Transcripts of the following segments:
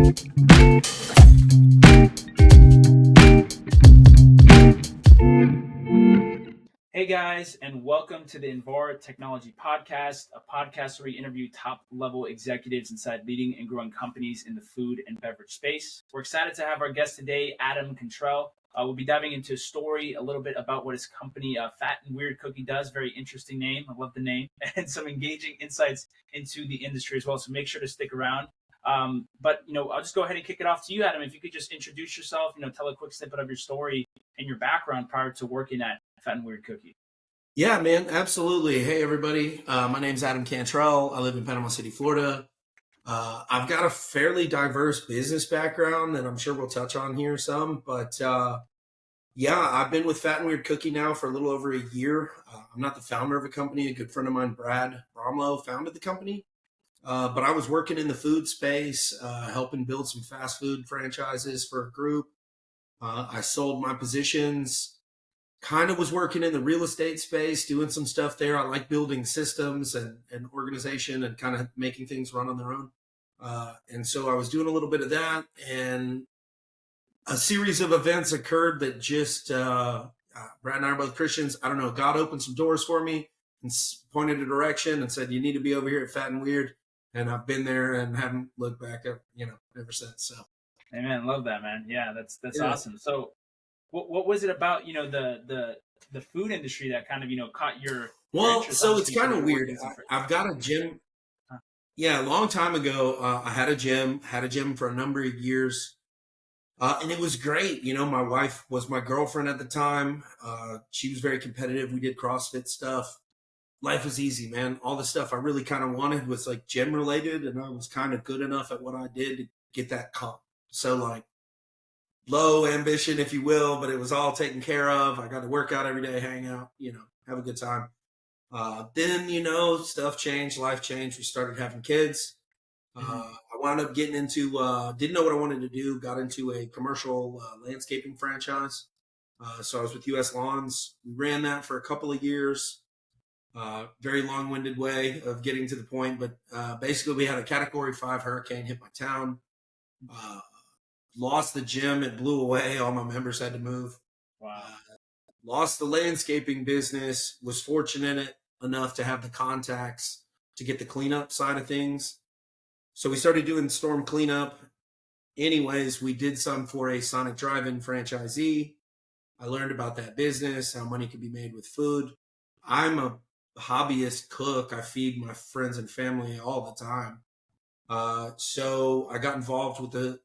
Hey guys, and welcome to the Invar Technologies Podcast, a podcast where we interview top-level executives inside leading and growing companies in the food and beverage space. We're excited to have our guest today, Adam Cantrell. We'll be diving into a story, a little bit about what his company, Fat and Weird Cookie, does. Very interesting name. I love the name. And some engaging insights into the industry as well, so make sure to stick around. But I'll just go ahead and kick it off to you, Adam. If you could just introduce yourself, tell a quick snippet of your story and your background prior to working at Fat and Weird Cookie. Yeah, man, absolutely. Hey, everybody. My name's Adam Cantrell. I live in Panama City, Florida. I've got a fairly diverse business background that I'm sure we'll touch on here some. But I've been with Fat and Weird Cookie now for a little over a year. I'm not the founder of a company. A good friend of mine, Brad Bromlow, founded the company. But I was working in the food space, helping build some fast food franchises for a group. I sold my positions. Kind of was working in the real estate space, doing some stuff there. I like building systems and organization and kind of making things run on their own. And so I was doing a little bit of that, and a series of events occurred that just, Brad and I are both Christians. I don't know, God opened some doors for me and pointed a direction and said, you need to be over here at Fat and Weird. And I've been there and haven't looked back up, ever since. So, Amen. Love that, man. Yeah, that's awesome. So, what was it about, the food industry that kind of, caught your interest? So it's kind of weird. I've got a gym. Yeah, a long time ago, I had a gym for a number of years. And it was great. My wife was my girlfriend at the time. She was very competitive. We did CrossFit stuff. Life was easy, man. All the stuff I really kind of wanted was like gym related. And I was kind of good enough at what I did to get that comp. So like, low ambition, if you will, but it was all taken care of. I got to work out every day, hang out, have a good time. Then, stuff changed, life changed. We started having kids. I wound up getting into, didn't know what I wanted to do, got into a commercial landscaping franchise. So I was with US Lawns. We ran that for a couple of years. Very long-winded way of getting to the point, but basically we had a Category 5 hurricane hit my town. Lost the gym. It blew away. All my members had to move. Wow. Lost the landscaping business. Was fortunate enough to have the contacts to get the cleanup side of things. So we started doing storm cleanup. Anyways, we did some for a Sonic Drive-In franchisee. I learned about that business, how money could be made with food. I'm a hobbyist cook. I feed my friends and family all the time. So I got involved with the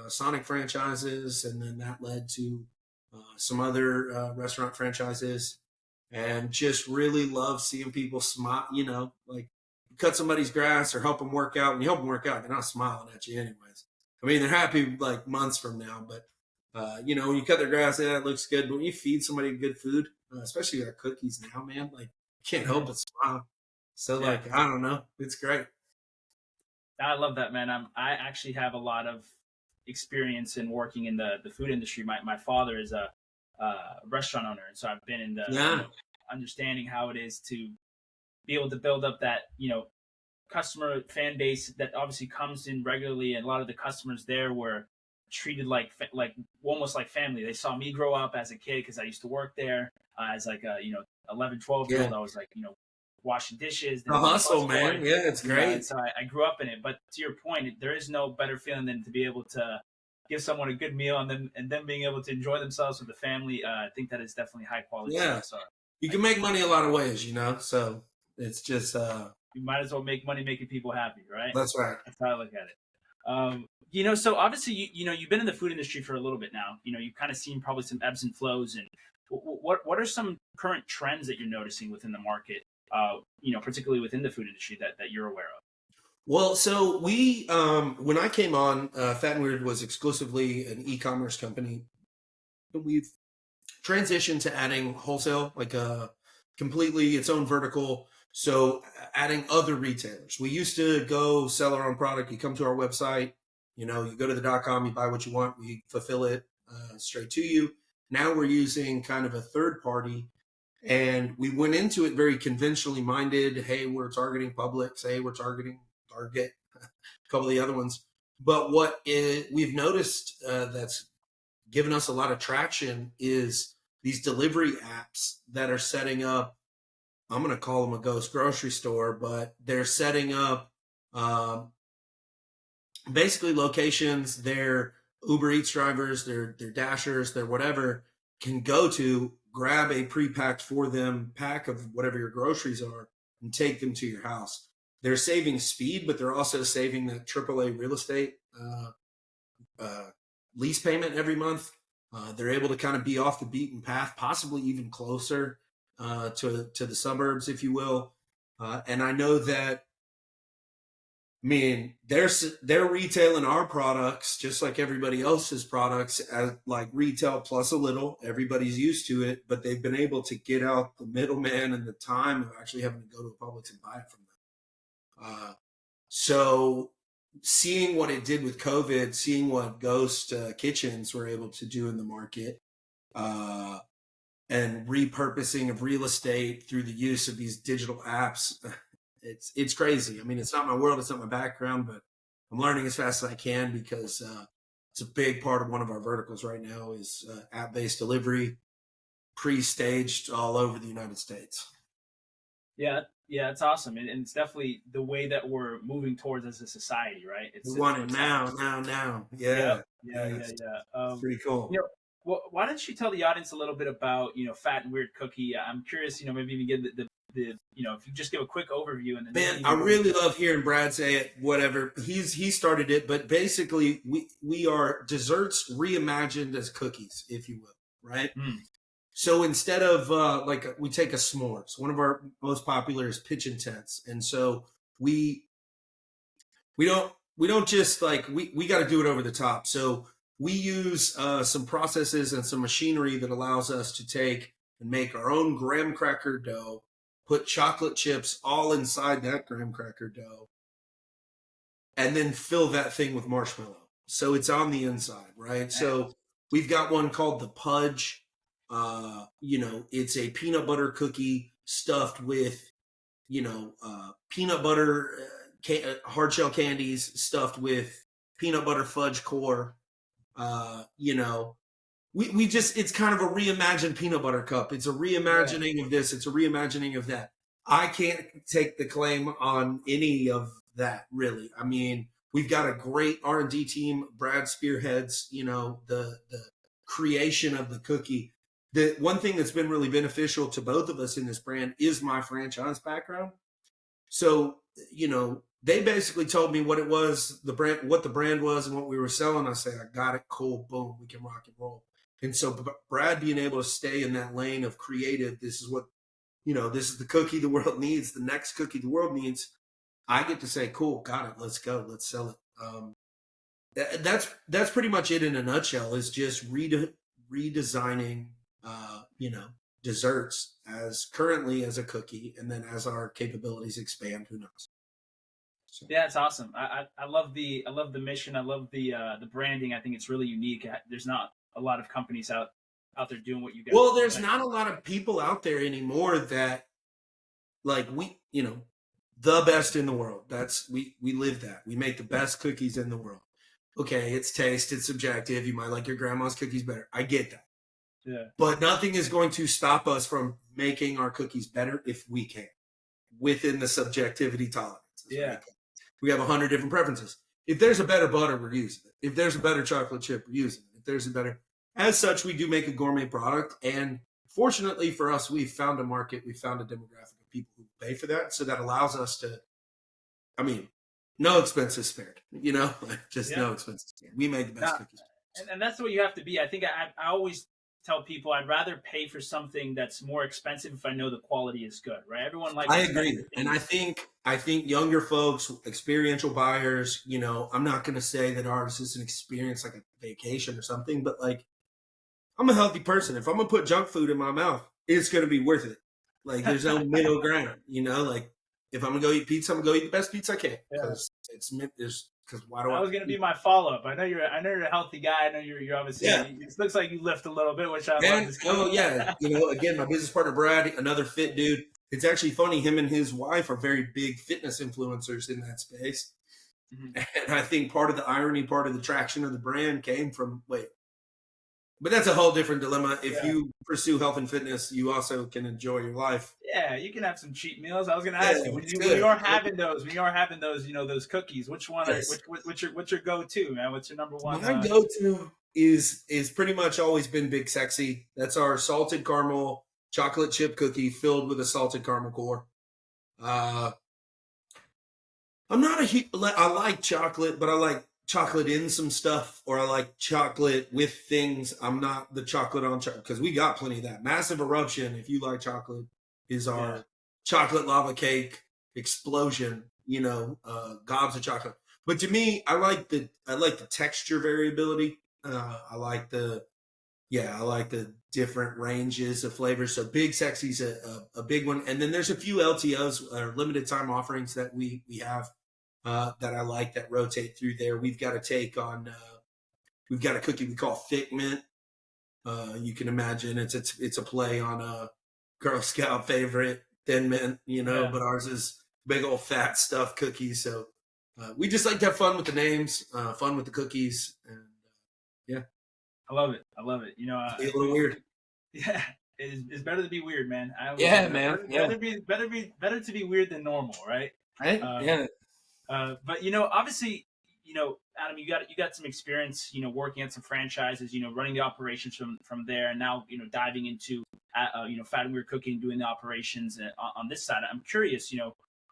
Sonic franchises, and then that led to some other restaurant franchises, and just really love seeing people smile. Like you cut somebody's grass or help them work out. When you help them work out, they're not smiling at you anyways. I mean, they're happy like months from now, but when you cut their grass, yeah, it looks good. But when you feed somebody good food, especially our cookies now, man, like you can't help but smile. So like, I don't know, it's great. I love that, man. I actually have a lot of experience in working in the food industry. My father is a restaurant owner, and so I've been in the understanding how it is to be able to build up that customer fan base that obviously comes in regularly, and a lot of the customers there were treated like almost like family. They saw me grow up as a kid because I used to work there as like a 11, 12-year-old. I was like washing dishes. The hustle, man. Yeah, it's great. So I grew up in it. But to your point, there is no better feeling than to be able to give someone a good meal and then being able to enjoy themselves with the family. I think that is definitely high quality. Yeah, so you can make money a lot of ways, So it's just you might as well make money making people happy, right? That's right. That's how I look at it. So obviously you've been in the food industry for a little bit now. You've kind of seen probably some ebbs and flows. And what are some current trends that you're noticing within the market? Particularly within the food industry that you're aware of? Well, so we, when I came on, Fat and Weird was exclusively an e-commerce company. We've transitioned to adding wholesale, like completely its own vertical. So adding other retailers. We used to go sell our own product. You come to our website, you go to the .com, you buy what you want, we fulfill it straight to you. Now we're using kind of a third party. And we went into it very conventionally minded. Hey, we're targeting Publix. Hey, we're targeting Target, a couple of the other ones. But we've noticed that's given us a lot of traction is these delivery apps that are setting up. I'm going to call them a ghost grocery store, but they're setting up basically locations their Uber Eats drivers, their Dashers, their whatever can go to, grab a pre-packed for them pack of whatever your groceries are and take them to your house. They're saving speed, but they're also saving that AAA real estate lease payment every month. They're able to kind of be off the beaten path, possibly even closer to the suburbs, if you will. And I know that, I mean, they're retailing our products just like everybody else's products as like retail plus a little. Everybody's used to it, but they've been able to get out the middleman and the time of actually having to go to a Publix and buy it from them. So seeing what it did with COVID, seeing what ghost kitchens were able to do in the market, and repurposing of real estate through the use of these digital apps, it's crazy. I mean, it's not my world, it's not my background, but I'm learning as fast as I can because it's a big part of one of our verticals right now is app-based delivery, pre-staged all over the United States. Yeah, it's awesome, and it's definitely the way that we're moving towards as a society, right? We want it now. Yeah. Pretty cool. Well, why don't you tell the audience a little bit about Fat and Weird Cookie? I'm curious, maybe even get the if you just give a quick overview and then. Man, I really love hearing Brad say it. Whatever, he started it, but basically we are desserts reimagined as cookies, if you will, right? So instead of we take a s'mores, one of our most popular is pitch intense, and so we don't just we got to do it over the top. So we use some processes and some machinery that allows us to take and make our own graham cracker dough, put chocolate chips all inside that graham cracker dough, and then fill that thing with marshmallow. So it's on the inside, right? So we've got one called the Pudge. It's a peanut butter cookie stuffed with, peanut butter, hard shell candies stuffed with peanut butter fudge core. We just, it's kind of a reimagined peanut butter cup. It's a reimagining of this. It's a reimagining of that. I can't take the claim on any of that, really. I mean, we've got a great R&D team. Brad spearheads, the creation of the cookie. The one thing that's been really beneficial to both of us in this brand is my franchise background. So, they basically told me what it was, what the brand was and what we were selling. I say, I got it. Cool. Boom. We can rock and roll. And so Brad being able to stay in that lane of creative, this is what, this is the cookie the world needs. The next cookie the world needs. I get to say, cool, got it. Let's go. Let's sell it. That's pretty much it in a nutshell, is just redesigning desserts as currently as a cookie, and then as our capabilities expand, who knows? So. Yeah, it's awesome. I love the mission. I love the branding. I think it's really unique. There's not a lot of companies out there doing what you guys. Well, there's not a lot of people out there anymore that the best in the world. That's we live that. We make the best cookies in the world. Okay, it's taste, it's subjective. You might like your grandma's cookies better. I get that. Yeah. But nothing is going to stop us from making our cookies better if we can, within the subjectivity tolerance. Yeah. We have 100 different preferences. If there's a better butter, we're using it. If there's a better chocolate chip, we're using it. If there's a better, as such, we do make a gourmet product. And fortunately for us, we've found a market. We've found a demographic of people who pay for that. So that allows us to, no expenses spared, no expenses spared. We made the best cookies. And that's the way you have to be. I think I always tell people I'd rather pay for something that's more expensive if I know the quality is good, right? Everyone likes. I agree, and I think younger folks, experiential buyers. I'm not going to say that ours is an experience like a vacation or something, but I'm a healthy person. If I'm gonna put junk food in my mouth, it's going to be worth it. There's no middle ground. If I'm gonna go eat pizza, I'm gonna go eat the best pizza I can. Because Because why do that was going to be my follow up. I know you're a healthy guy. I know you're obviously. Yeah. It looks like you lift a little bit, which I love. Oh yeah, again, my business partner Brad, another fit dude. It's actually funny. Him and his wife are very big fitness influencers in that space. Mhm. And I think part of the irony, part of the traction of the brand came from but that's a whole different dilemma. If Yeah. you pursue health and fitness, you also can enjoy your life. Yeah, you can have some cheat meals. I was going to Yeah, ask you it's when good. you are having those, those cookies. Which one are Yes. what's your go to, man? What's your number one? My go-to is pretty much always been Big Sexy. That's our salted caramel chocolate chip cookie filled with a salted caramel core. Uh, I'm not I like chocolate, but I like chocolate in some stuff, or I like chocolate with things. I'm not the chocolate on chocolate, because we got plenty of that. Massive Eruption, if you like chocolate, is Yeah. our chocolate lava cake explosion. Gobs of chocolate. But to me, I like the texture variability. I like the different ranges of flavors. So Big Sexy's a big one, and then there's a few LTOs, or limited time offerings, that we have that I like, that rotate through there. We've got a take on we've got a cookie we call Thick Mint. You can imagine it's a play on a Girl Scout favorite, Thin Mint, Yeah. but ours is big old fat stuffed cookies. So we just like to have fun with the names, fun with the cookies, and yeah, I love it. I love it. be a little weird. Yeah, it's better to be weird, man. I always Yeah, say man. better to be weird than normal, right? Right? Yeah. But obviously, Adam, you got some experience, working at some franchises, running the operations from there, and now diving into Fat and Weird Cooking, doing the operations on this side. I'm curious,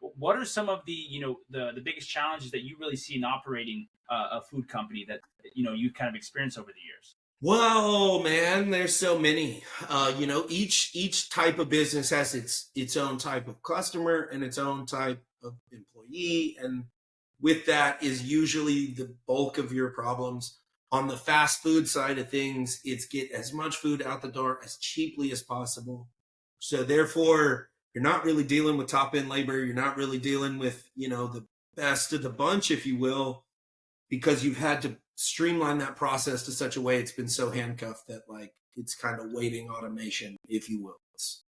what are some of the the biggest challenges that you really see in operating a food company that you kind of experienced over the years? Well, man, there's so many. Each type of business has its own type of customer and its own type of employee, and with that is usually the bulk of your problems. On the fast food side of things, it's get as much food out the door as cheaply as possible. So therefore, you're not really dealing with top end labor. You're not really dealing with the best of the bunch, if you will, because you've had to streamline that process to such a way it's been so handcuffed that it's kind of waiting automation, if you will. It's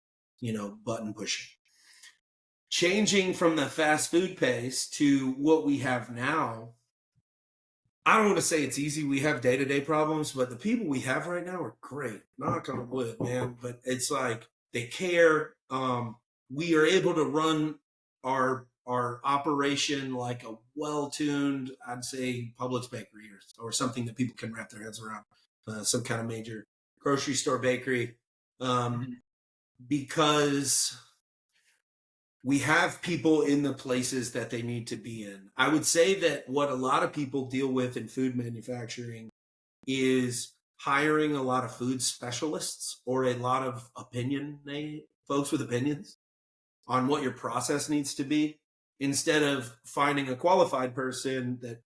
button pushing. Changing from the fast food pace to what we have now, I don't want to say it's easy. We have day-to-day problems, but the people we have right now are great. Knock on wood, man. But it's like they care. We are able to run our operation like a well-tuned, I'd say, Publix bakery, or something that people can wrap their heads around. Some kind of major grocery store bakery, Mhm. because we have people in the places that they need to be in. I would say that what a lot of people deal with in food manufacturing is hiring a lot of food specialists, or a lot of folks with opinions on what your process needs to be, instead of finding a qualified person that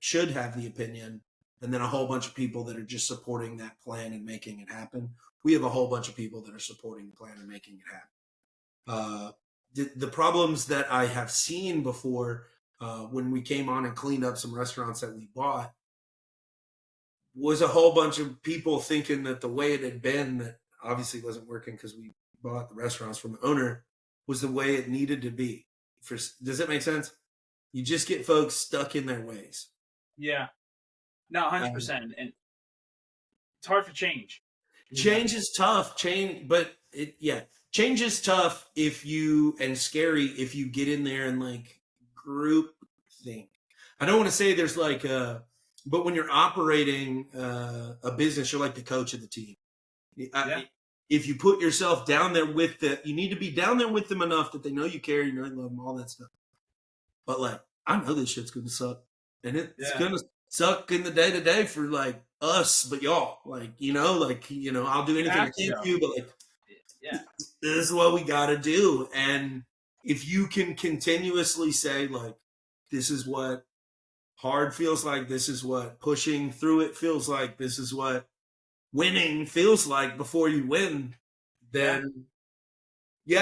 should have the opinion, and then a whole bunch of people that are just supporting that plan and making it happen. We have a whole bunch of people that are supporting the plan and making it happen. The problems that I have seen before, when we came on and cleaned up some restaurants that we bought, was a whole bunch of people thinking that the way it had been, that obviously wasn't working because we bought the restaurants from the owner, was the way it needed to be. Does that make sense? You just get folks stuck in their ways. Yeah, no, 100%, and it's hard for change. Change is tough. Change is tough and scary if you get in there and group think. I don't want to say there's but when you're operating a business, you're like the coach of the team. If you put yourself down there you need to be down there with them enough that they know you care, you love them, all that stuff. But I know this shit's gonna suck, and it's gonna suck in the day to day for us, but y'all, I'll do anything I can for you, but this is what we got to do. And if you can continuously say this is what hard feels like, this is what pushing through it feels like, this is what winning feels like before you win, then you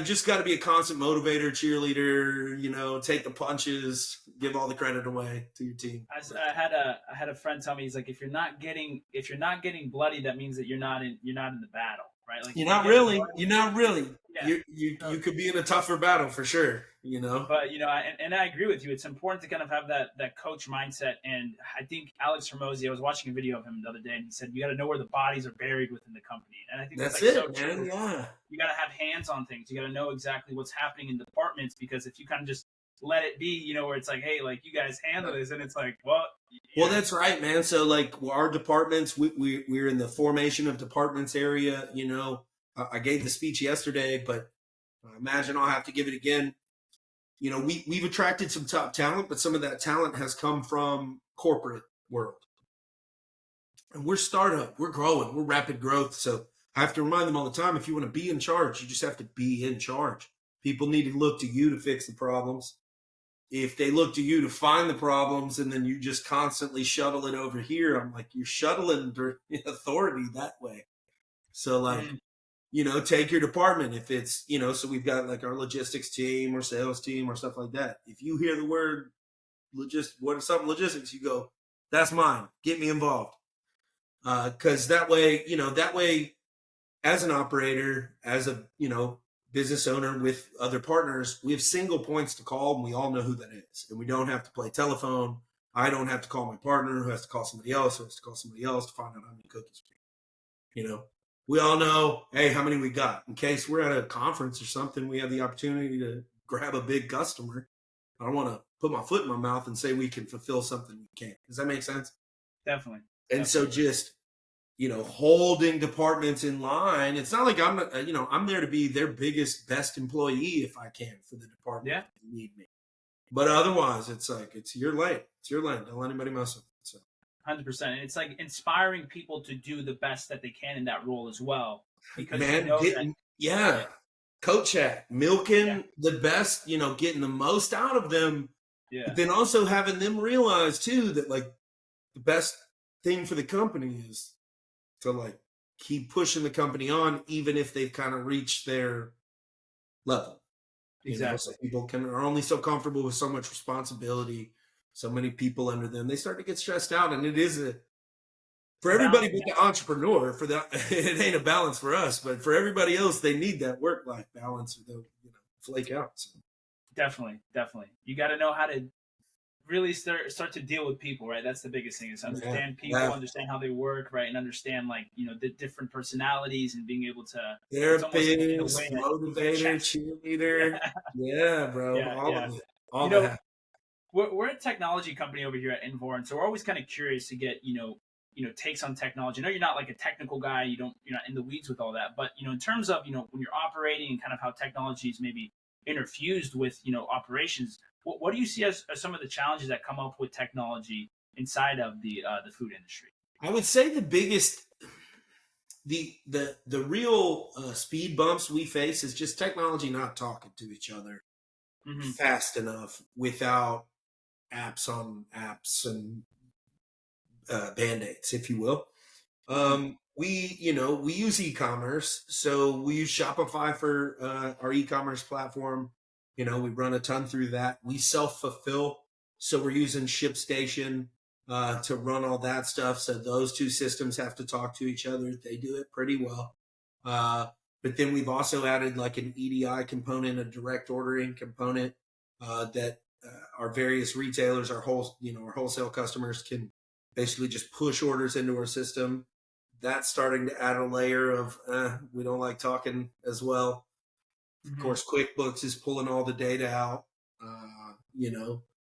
just got to be a constant motivator, cheerleader, take the punches, give all the credit away to your team. I had a friend tell me, he's like, if you're not getting bloody, that means that you're not in the battle, right? You're not really. Yeah. You could be in a tougher battle for sure. you know? But and I agree with you. It's important to kind of have that coach mindset. And I think Alex Hormozy, I was watching a video of him the other day, and he said you got to know where the bodies are buried within the company. And I think that's That's like so it, man. true. Yeah. You got to have hands on things. You got to know exactly what's happening in departments, because if you kind of just let it be, where it's like, hey, like you guys handle this, and it's like, well, Well, that's right, man. So like our departments, we're in the formation of departments area. I gave the speech yesterday, but I imagine I'll have to give it again. We've attracted some top talent, but some of that talent has come from corporate world. And we're startup, we're growing, we're rapid growth. So I have to remind them all the time, if you want to be in charge, you just have to be in charge. People need to look to you to fix the problems. If they look to you to find the problems and then you just constantly shuttle it over here, I'm like, you're shuttling authority that way. So like, take your department. If it's, so we've got like our logistics team or sales team or stuff like that. If you hear the word logistics, you go, that's mine. Get me involved. Cause that way, as an operator, as a, business owner with other partners, we have single points to call and we all know who that is. And we don't have to play telephone. I don't have to call my partner who has to call somebody else, who has to call somebody else to find out how many cookies we all know, hey, how many we got. In case we're at a conference or something, we have the opportunity to grab a big customer. I don't want to put my foot in my mouth and say we can fulfill something we can't. Does that make sense? Definitely. And so just, holding departments in line. It's not like I'm there to be their biggest, best employee if I can for the department. Yeah. If they need me. But otherwise, it's like, it's your lane. It's your lane. Don't let anybody mess with it. So. 100%. And it's like inspiring people to do the best that they can in that role as well. Because coach chat, milking the best, getting the most out of them. Yeah. But then also having them realize too that like the best thing for the company is to like keep pushing the company on, even if they've kind of reached their level. Exactly. So people are only so comfortable with so much responsibility, so many people under them. They start to get stressed out, and it is for everybody but the entrepreneur. For that, it ain't a balance for us, but for everybody else, they need that work-life balance, or they'll flake out. So. Definitely. You got to know how to really start to deal with people, right? That's the biggest thing, is understand people, understand how they work, right? And understand like, the different personalities and being able to therapist, motivator, cheerleader. Yeah, bro. All of it. All that. We're a technology company over here at Invar, and so we're always kind of curious to get, takes on technology. I know you're not like a technical guy, you're not in the weeds with all that, but in terms of, when you're operating and kind of how technology is maybe interfused with, operations, what do you see as some of the challenges that come up with technology inside of the food industry? I would say the biggest, the real speed bumps we face is just technology not talking to each other fast enough without apps on apps and band-aids, if you will. We use e-commerce, so we use Shopify for our e-commerce platform. We run a ton through that. We self-fulfill, so we're using ShipStation to run all that stuff. So those two systems have to talk to each other. They do it pretty well. But then we've also added like an EDI component, a direct ordering component that our various retailers, our wholesale customers can basically just push orders into our system. That's starting to add a layer of we don't like talking as well. Of course, QuickBooks is pulling all the data out.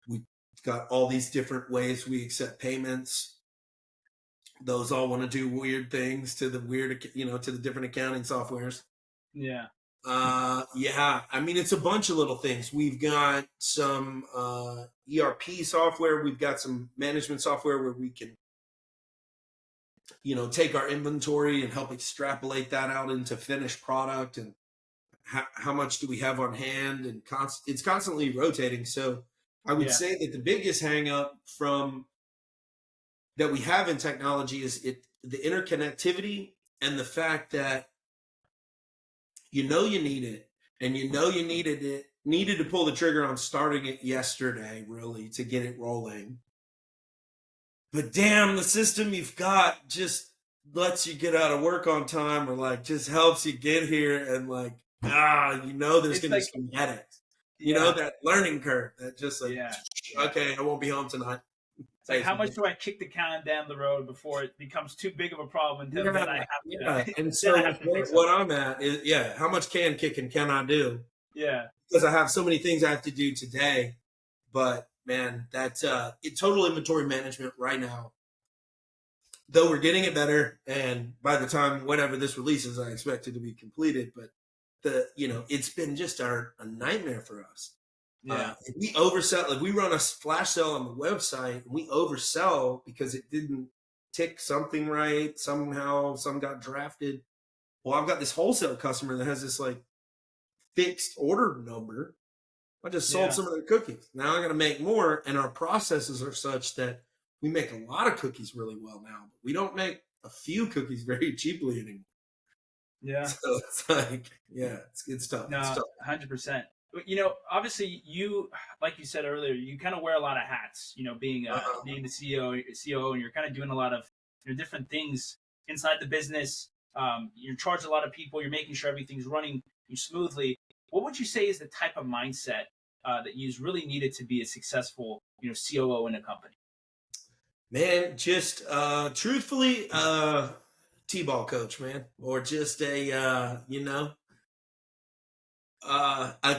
We've got all these different ways we accept payments. Those all want to do weird things to the to the different accounting softwares. Yeah. I mean, it's a bunch of little things. We've got some ERP software. We've got some management software where we can, take our inventory and help extrapolate that out into finished product and how much do we have on hand, and it's constantly rotating. So I would say that the biggest hang up that we have in technology is the interconnectivity and the fact that you need it, and you needed to pull the trigger on starting it yesterday, really, to get it rolling. But damn, the system you've got just lets you get out of work on time, or like just helps you get here, and like there's gonna be some headaches. Yeah. that learning curve that just like, Yeah. okay, I won't be home tonight. It's like, how much do I kick the can down the road before it becomes too big of a problem until then I have to, And then I so have to fix it. what I'm at is, how much can kicking can I do? Yeah. Because I have so many things I have to do today. But man, that's total inventory management right now. Though we're getting it better, and by the time whenever this releases, I expect it to be completed. But it's been just a nightmare for us. Yeah. If we oversell, if we run a flash sale on the website, and we oversell because it didn't tick something right, somehow some got drafted. Well, I've got this wholesale customer that has this like fixed order number. I just sold some of their cookies. Now I got to make more, and our processes are such that we make a lot of cookies really well now, but we don't make a few cookies very cheaply anymore. Yeah. So it's like, it's tough. No, it's tough. 100%. Obviously, you, like you said earlier, you kind of wear a lot of hats. Being the CEO, and you're kind of doing a lot of different things inside the business. You're in charge of a lot of people. You're making sure everything's running smoothly. What would you say is the type of mindset that you really needed to be a successful, COO in a company? Man, just truthfully, T-ball coach, man, or just a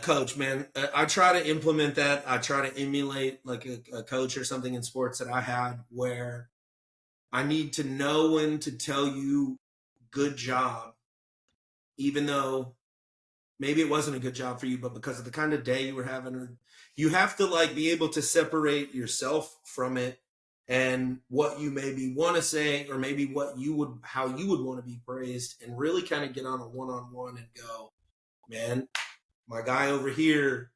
coach, man. I try to implement that. I try to emulate like a coach or something in sports that I had, where I need to know when to tell you good job, even though maybe it wasn't a good job for you, but because of the kind of day you were having, you have to like be able to separate yourself from it and what you maybe want to say, or maybe how you would want to be praised, and really kind of get on a one-on-one and go, man, my guy over here,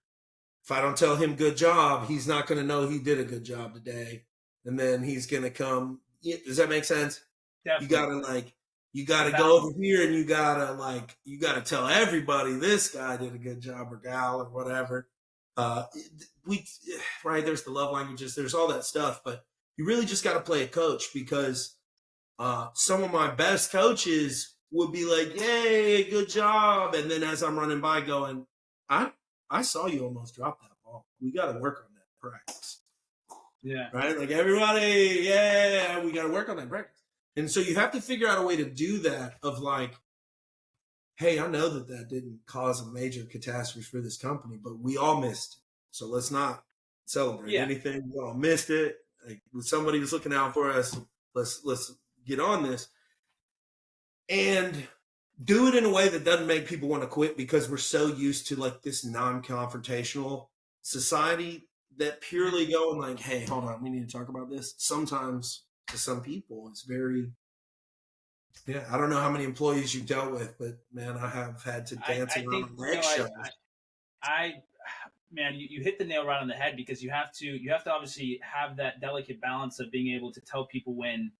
if I don't tell him good job, he's not going to know he did a good job today. And then he's going to come. Does that make sense? Definitely. You got to go over here, and you got to tell everybody this guy did a good job, or gal, or whatever. There's the love languages, there's all that stuff, but you really just got to play a coach, because some of my best coaches would be like, yay, good job. And then as I'm running by going, I saw you almost drop that ball. We got to work on that practice. Yeah. Right? Like, everybody, we got to work on that practice. And so you have to figure out a way to do that, of like, hey, I know that didn't cause a major catastrophe for this company, but we all missed it. So let's not celebrate anything. We all missed it. Like, somebody was looking out for us. Let's get on this. And do it in a way that doesn't make people want to quit, because we're so used to like this non-confrontational society that purely going like, hey, hold on, we need to talk about this. Sometimes to some people it's very, I don't know how many employees you've dealt with, but man, I have had to dance around on eggshells. Man, you hit the nail right on the head, because you have to obviously have that delicate balance of being able to tell people when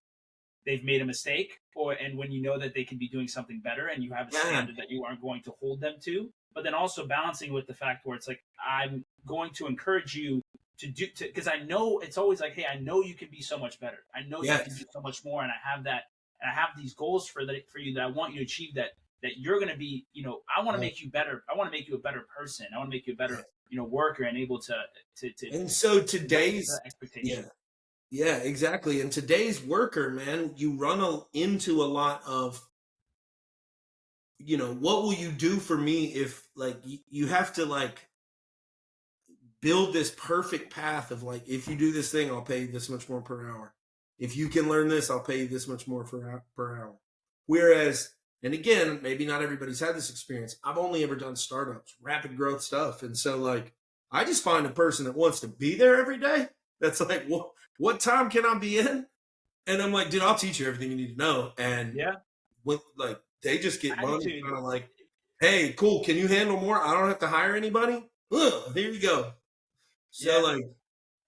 they've made a mistake, and when you know that they can be doing something better, and you have a standard that you aren't going to hold them to. But then also balancing with the fact where it's like, I'm going to encourage you to do, because I know it's always like, hey, I know you can be so much better. I know you can do so much more, and I have that, and I have these goals for you that I want you to achieve, that you're going to be, I want to make you better. I want to make you a better person. I want to make you a better, worker, and able to. And so today's expectation. Yeah, exactly. And today's worker, man, you run into a lot of, what will you do for me if, like, you have to, like, build this perfect path of, like, if you do this thing, I'll pay you this much more per hour. If you can learn this, I'll pay you this much more per hour. Whereas, and again, maybe not everybody's had this experience. I've only ever done startups, rapid growth stuff. And so, like, I just find a person that wants to be there every day. That's like, what time can I be in? And I'm like, dude, I'll teach you everything you need to know. And like, they just get money, kind of like, hey, cool, can you handle more? I don't have to hire anybody. Here you go. So like,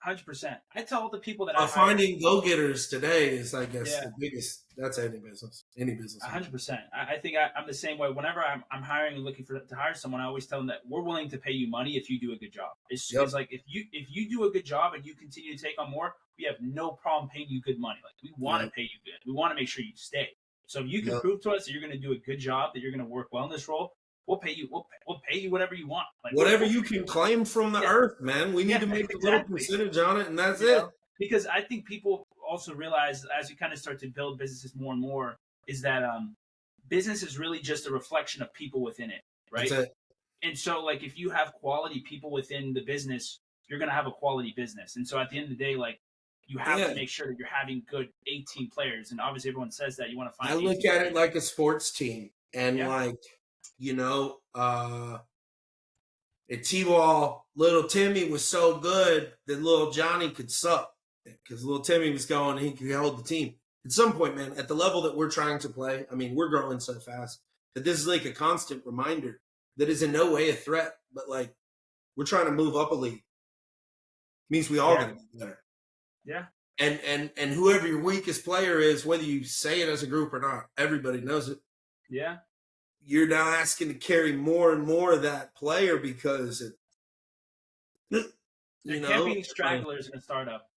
100%. I tell all the people that finding go-getters today is, I guess, the biggest. That's any business. 100%. I think I'm the same way. Whenever I'm hiring and looking to hire someone, I always tell them that we're willing to pay you money if you do a good job. It's like, if you do a good job and you continue to take on more, we have no problem paying you good money. Like, we want to pay you good. We want to make sure you stay. So if you can prove to us that you're going to do a good job, that you're going to work well in this role, we'll pay you. We'll pay you whatever you want. Like Whatever we'll you pay can claim from the Yeah. earth, man. We need Yeah, to make a little exactly. percentage on it, and that's You it. know, because I think people also realize as you kind of start to build businesses more and more is that business is really just a reflection of people within it, right? That's it. And so, like, if you have quality people within the business, you're going to have a quality business. And so, at the end of the day, like, you have Yeah. to make sure that you're having good 18 players. And obviously, everyone says that you want to find. I look 18 at players. it like a sports team, and Yeah. like, you know, at T-Ball, little Timmy was so good that little Johnny could suck because little Timmy was going and he could hold the team. At some point, man, at the level that we're trying to play, I mean, we're growing so fast that this is like a constant reminder that is in no way a threat, but like we're trying to move up a league. It means we all got to be better. Yeah. And whoever your weakest player is, whether you say it as a group or not, everybody knows it. Yeah. You're now asking to carry more and more of that player because there can't be any stragglers in a startup.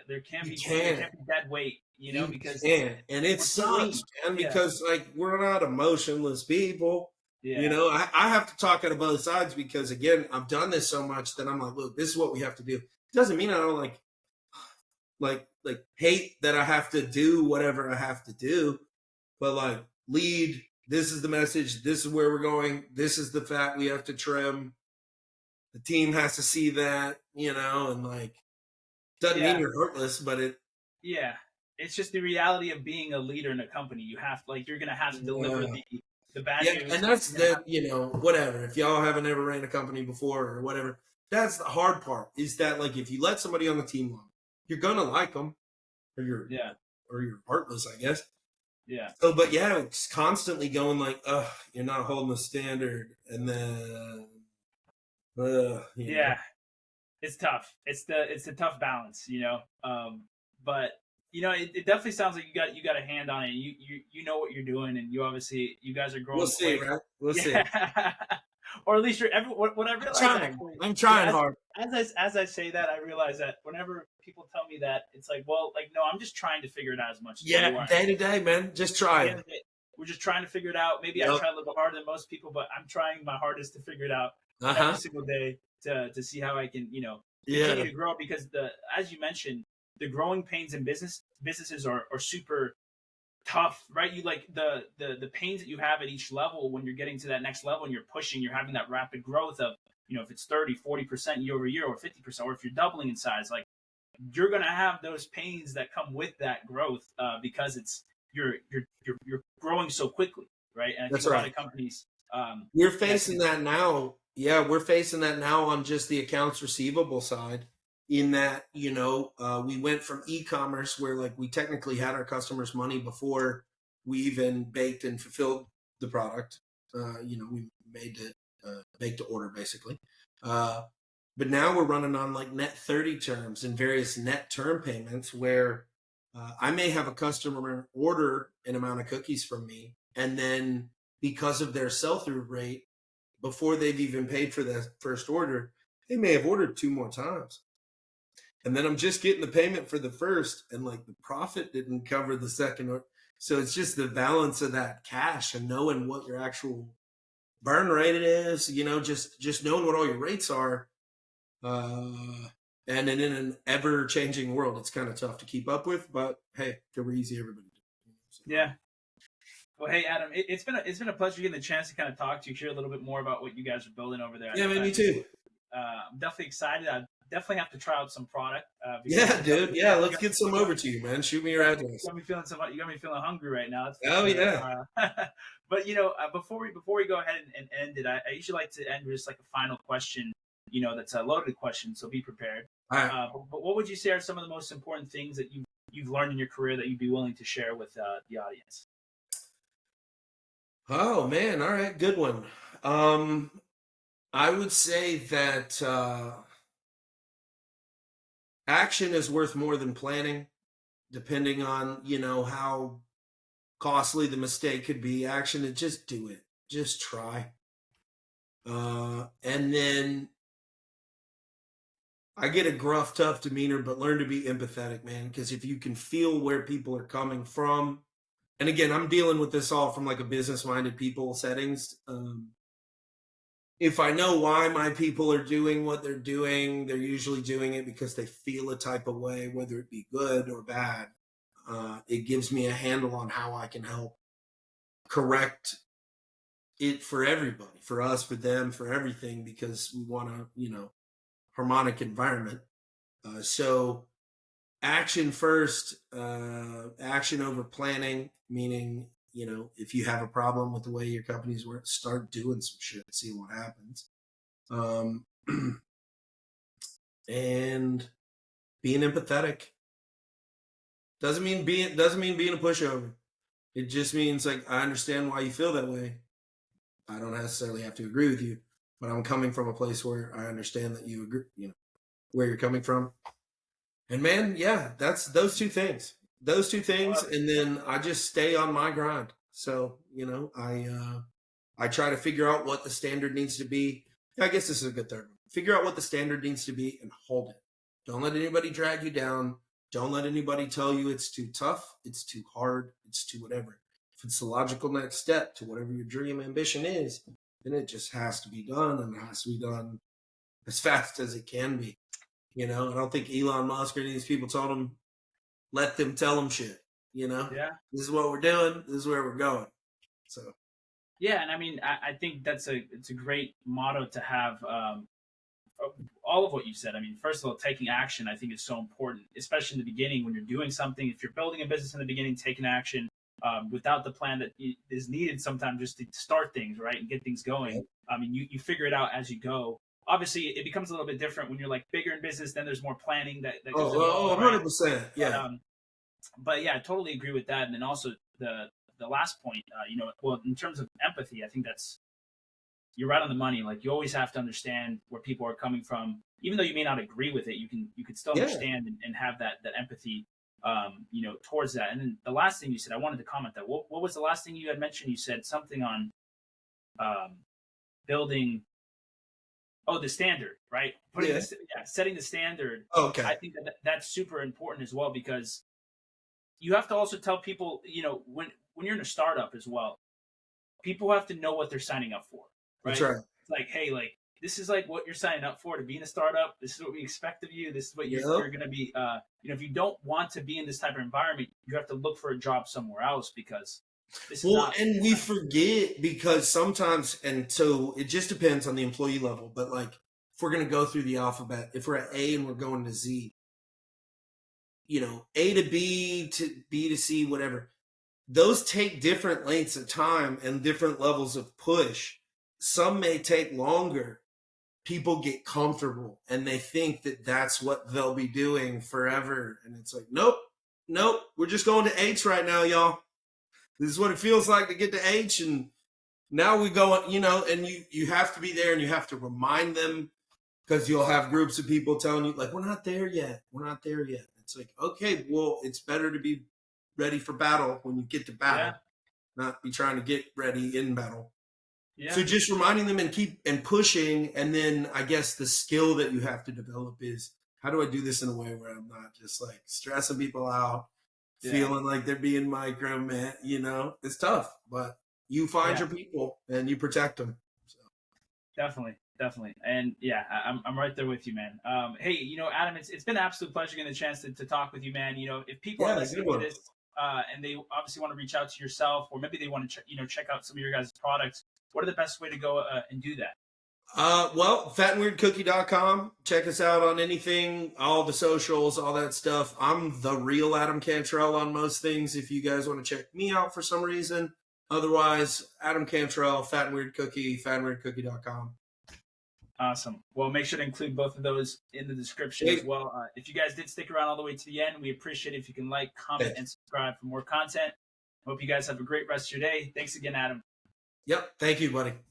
There can't be dead weight, because and it sucks, man, because like we're not emotionless people. Yeah. I have to talk out of both sides because again, I've done this so much that I'm like, look, this is what we have to do. It doesn't mean I don't like hate that I have to do whatever I have to do, but like lead. This is the message. This is where we're going. This is the fat we have to trim. The team has to see that, and like, doesn't mean you're heartless, but it. Yeah. It's just the reality of being a leader in a company. You have, you're going to have to deliver the bad news. And that's whatever. If y'all haven't ever ran a company before or whatever, that's the hard part is that like, if you let somebody on the team long, you're going to like them or you're heartless, I guess. Yeah. So, but yeah, it's constantly going like, you're not holding the standard. And then, yeah, it's tough. It's a tough balance, but it definitely sounds like you got a hand on it. You know what you're doing, and you guys are growing. We'll see, right? We'll see. Or at least what I realize. I'm trying hard. As I say that, I realize that whenever people tell me that, it's like, well, like, no, I'm just trying to figure it out as much as you are. Day to day, man. Just try it. We're just trying to figure it out. Maybe I try a little bit harder than most people, but I'm trying my hardest to figure it out every single day to see how I can, continue to grow. Because as you mentioned, the growing pains in businesses are super tough, right? You like the pains that you have at each level when you're getting to that next level and you're pushing, you're having that rapid growth of, if it's 30-40% year over year or 50%, or if you're doubling in size, like you're going to have those pains that come with that growth because it's you're growing so quickly, right? And I think a lot of companies we're facing that now. Yeah, we're facing that now on just the accounts receivable side. In that, we went from e-commerce where like we technically had our customers' money before we even baked and fulfilled the product. We made it baked to order basically. But now we're running on like net 30 terms and various net term payments where I may have a customer order an amount of cookies from me, and then because of their sell-through rate, before they've even paid for the first order, they may have ordered 2 more times. And then I'm just getting the payment for the first, and like the profit didn't cover the second. So it's just the balance of that cash and knowing what your actual burn rate is, just knowing what all your rates are. And in an ever-changing world, it's kind of tough to keep up with. But hey, if it were easy, everybody would. So. Yeah. Well, hey, Adam, it's been a pleasure getting the chance to kind of talk to you, hear a little bit more about what you guys are building over there. Yeah, man, me too. I'm definitely excited. I definitely have to try out some product. Yeah, dude. Yeah, let's get some over to you, man. Shoot me your address. You got me feeling hungry right now. Yeah. But before we go ahead and end it, I usually like to end with just like a final question. That's a loaded question, so be prepared. All right. But what would you say are some of the most important things that you've learned in your career that you'd be willing to share with the audience? Oh man, all right, good one. I would say that action is worth more than planning, depending on, how costly the mistake could be. Action is just do it. Just try. And then I get a gruff, tough demeanor, but learn to be empathetic, man. Because if you can feel where people are coming from, and again, I'm dealing with this all from like a business-minded people settings. if I know why my people are doing what they're doing, they're usually doing it because they feel a type of way, whether it be good or bad. It gives me a handle on how I can help correct it for everybody, for us, for them, for everything, because we want a, harmonic environment. So action first, action over planning, meaning, if you have a problem with the way your company's work, start doing some shit, see what happens. And being empathetic doesn't mean being a pushover. It just means like, I understand why you feel that way. I don't necessarily have to agree with you, but I'm coming from a place where I understand that you agree, where you're coming from. And man, yeah, that's those two things, and then I just stay on my grind. So, I try to figure out what the standard needs to be. I guess this is a good third one. Figure out what the standard needs to be and hold it. Don't let anybody drag you down. Don't let anybody tell you it's too tough, it's too hard, it's too whatever. If it's the logical next step to whatever your dream ambition is, then it just has to be done, and it has to be done as fast as it can be. I don't think Elon Musk or any of these people told him, let them tell him shit. Yeah. This is what we're doing. This is where we're going. So. Yeah, and I mean, I think it's a great motto to have. All of what you said. I mean, first of all, taking action, I think, is so important, especially in the beginning when you're doing something. If you're building a business in the beginning, taking action without the plan that is needed sometimes just to start things, right, and get things going. Yep. I mean, you figure it out as you go. Obviously, it becomes a little bit different when you're like bigger in business. Then there's more planning that goes involved, 100%. Yeah. But yeah, I totally agree with that. And then also the last point, well, in terms of empathy, I think you're right on the money. Like, you always have to understand where people are coming from, even though you may not agree with it. You can still understand and have that empathy, towards that. And then the last thing you said, I wanted to comment that. What was the last thing you had mentioned? You said something on building. Oh, the standard, right? Setting the standard. Okay. I think that's super important as well, because you have to also tell people, when you're in a startup as well, people have to know what they're signing up for, right? That's right. It's like, hey, like, this is like what you're signing up for to be in a startup. This is what we expect of you. This is what you're going to be. If you don't want to be in this type of environment, you have to look for a job somewhere else, because and we forget, because sometimes, and so it just depends on the employee level, but like, if we're going to go through the alphabet, if we're at A and we're going to Z, A to B to B to C, whatever, those take different lengths of time and different levels of push. Some may take longer. People get comfortable and they think that that's what they'll be doing forever. And it's like, nope, we're just going to H right now, y'all. This is what it feels like to get to H, and now we go, and you have to be there, and you have to remind them, because you'll have groups of people telling you, like, we're not there yet. It's like, okay, well, it's better to be ready for battle when you get to battle, not be trying to get ready in battle. Yeah. So just reminding them and keep pushing, and then I guess the skill that you have to develop is, how do I do this in a way where I'm not just like stressing people out, feeling like they're being micromanaged, it's tough, but you find your people and you protect them. So. Definitely. And I'm right there with you, man. Hey, Adam, it's been an absolute pleasure getting the chance to talk with you, man. If people are listening to this and they obviously want to reach out to yourself, or maybe they want to check out some of your guys' products, what are the best way to go and do that? Fatandweirdcookie.com. Check us out on anything, all the socials, all that stuff. I'm the real Adam Cantrell on most things, if you guys want to check me out for some reason. Otherwise, Adam Cantrell, Fat and Weird Cookie, fatandweirdcookie.com. Awesome. Well, make sure to include both of those in the description as well. If you guys did stick around all the way to the end, we appreciate it if you can like, comment, and subscribe for more content. Hope you guys have a great rest of your day. Thanks again, Adam. Yep. Thank you, buddy.